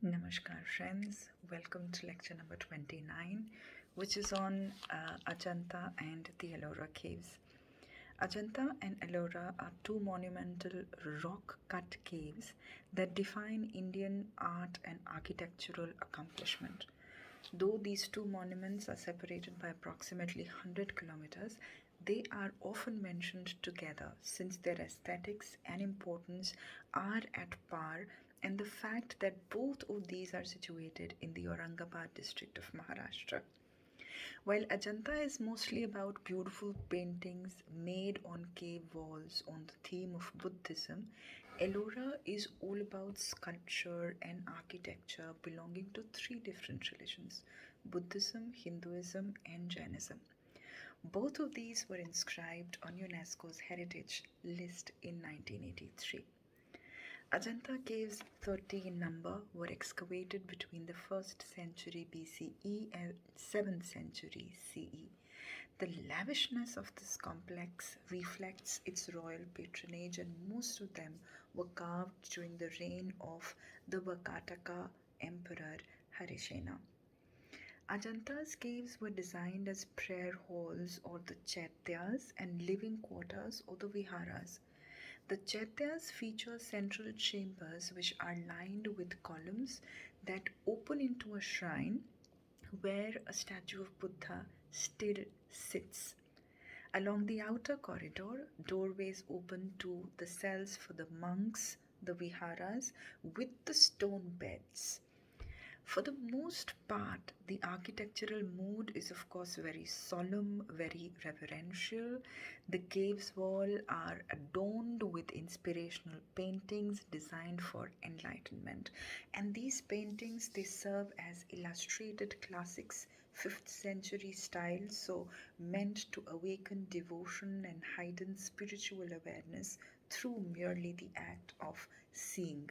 Namaskar, friends. Welcome to lecture number 29, which is on Ajanta and the Ellora Caves. Ajanta and Ellora are two monumental rock cut caves that define Indian art and architectural accomplishment. Though these two monuments are separated by approximately 100 kilometers, they are often mentioned together since their aesthetics and importance are at par, and the fact that both of these are situated in the Aurangabad district of Maharashtra. While Ajanta is mostly about beautiful paintings made on cave walls on the theme of Buddhism, Ellora is all about sculpture and architecture belonging to three different religions: Buddhism, Hinduism, and Jainism. Both of these were inscribed on UNESCO's heritage list in 1983. Ajanta Caves, 30 in number, were excavated between the 1st century BCE and 7th century CE. The lavishness of this complex reflects its royal patronage, and most of them were carved during the reign of the Vakataka Emperor Harisena. Ajanta's caves were designed as prayer halls or the Chattyas and living quarters or the Viharas. The Chattyas feature central chambers which are lined with columns that open into a shrine where a statue of Buddha still sits. Along the outer corridor, doorways open to the cells for the monks, the viharas, with the stone beds. For the most part, the architectural mood is, of course, very solemn, very reverential. The caves wall are adorned with inspirational paintings designed for enlightenment. And these paintings, they serve as illustrated classics, 5th century style, so meant to awaken devotion and heighten spiritual awareness through merely the act of seeing.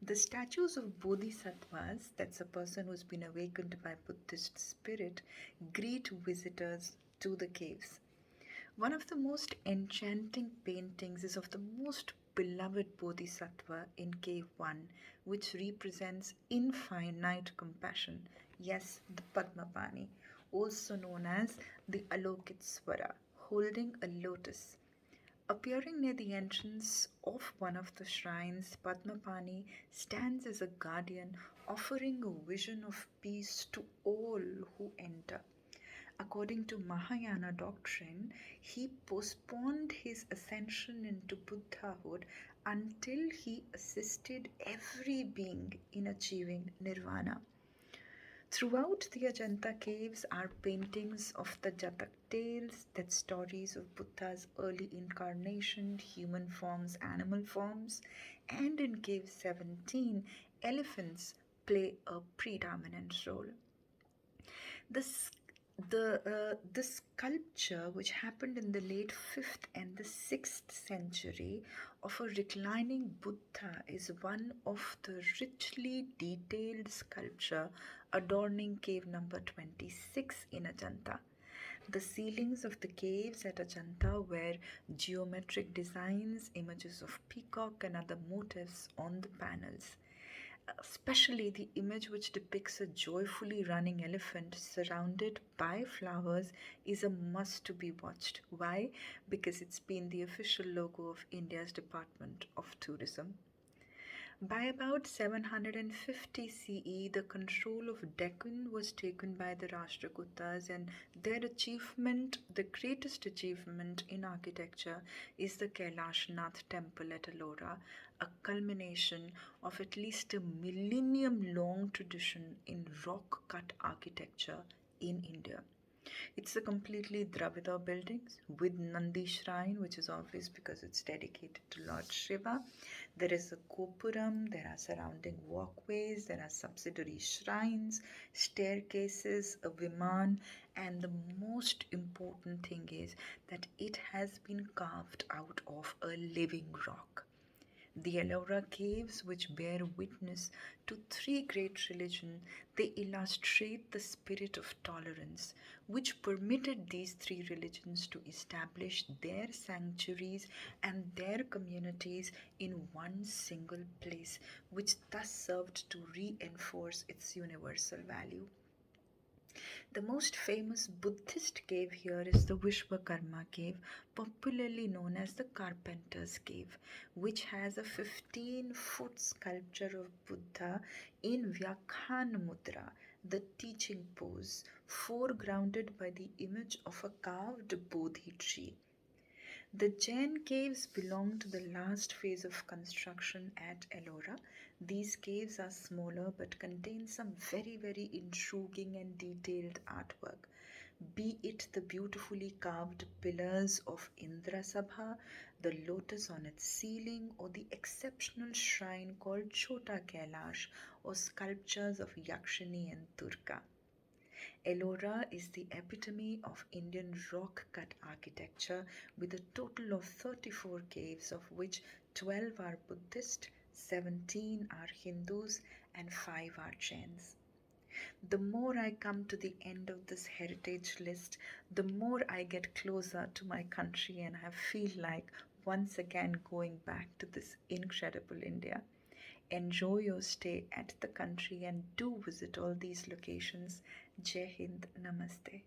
The statues of bodhisattvas, that's a person who's been awakened by Buddhist spirit, greet visitors to the caves. One of the most enchanting paintings is of the most beloved bodhisattva in Cave 1, which represents infinite compassion. Yes, the Padmapani, also known as the Alokitswara, holding a lotus. Appearing near the entrance of one of the shrines, Padmapani stands as a guardian, offering a vision of peace to all who enter. According to Mahayana doctrine, he postponed his ascension into Buddhahood until he assisted every being in achieving nirvana. Throughout the Ajanta caves are paintings of the Jatak tales, that stories of Buddha's early incarnation, human forms, animal forms, and in cave 17, elephants play a predominant role. The the sculpture, which happened in the late 5th and the 6th century, of a reclining Buddha is one of the richly detailed sculpture adorning cave number 26 in Ajanta. The ceilings of the caves at Ajanta were geometric designs, images of peacock and other motifs on the panels. Especially the image which depicts a joyfully running elephant surrounded by flowers is a must to be watched. Why? Because it's been the official logo of India's Department of Tourism. By about 750 CE, the control of Deccan was taken by the Rashtrakutas, and their achievement, the greatest achievement in architecture, is the Kailashnath temple at Ellora, a culmination of at least a millennium long tradition in rock cut architecture in India. It's a completely Dravida building with Nandi shrine, which is obvious because it's dedicated to Lord Shiva. There is a Gopuram, there are surrounding walkways, there are subsidiary shrines, staircases, a Viman, and the most important thing is that it has been carved out of a living rock. The Ellora Caves, which bear witness to three great religions, they illustrate the spirit of tolerance, which permitted these three religions to establish their sanctuaries and their communities in one single place, which thus served to reinforce its universal value. The most famous Buddhist cave here is the Vishwakarma cave, popularly known as the Carpenter's Cave, which has a 15-foot sculpture of Buddha in Vyakhan Mudra, the teaching pose, foregrounded by the image of a carved Bodhi tree. The Jain Caves belong to the last phase of construction at Ellora. These caves are smaller but contain some very intriguing and detailed artwork. Be it the beautifully carved pillars of Indra Sabha, the lotus on its ceiling, or the exceptional shrine called Chota Kailash, or sculptures of Yakshini and Durga. Ellora is the epitome of Indian rock cut architecture with a total of 34 caves, of which 12 are Buddhist, 17 are Hindus, and 5 are Jains. The more I come to the end of this heritage list, the more I get closer to my country and I feel like once again going back to this incredible India. Enjoy your stay at the country and do visit all these locations. Jai Hind, Namaste.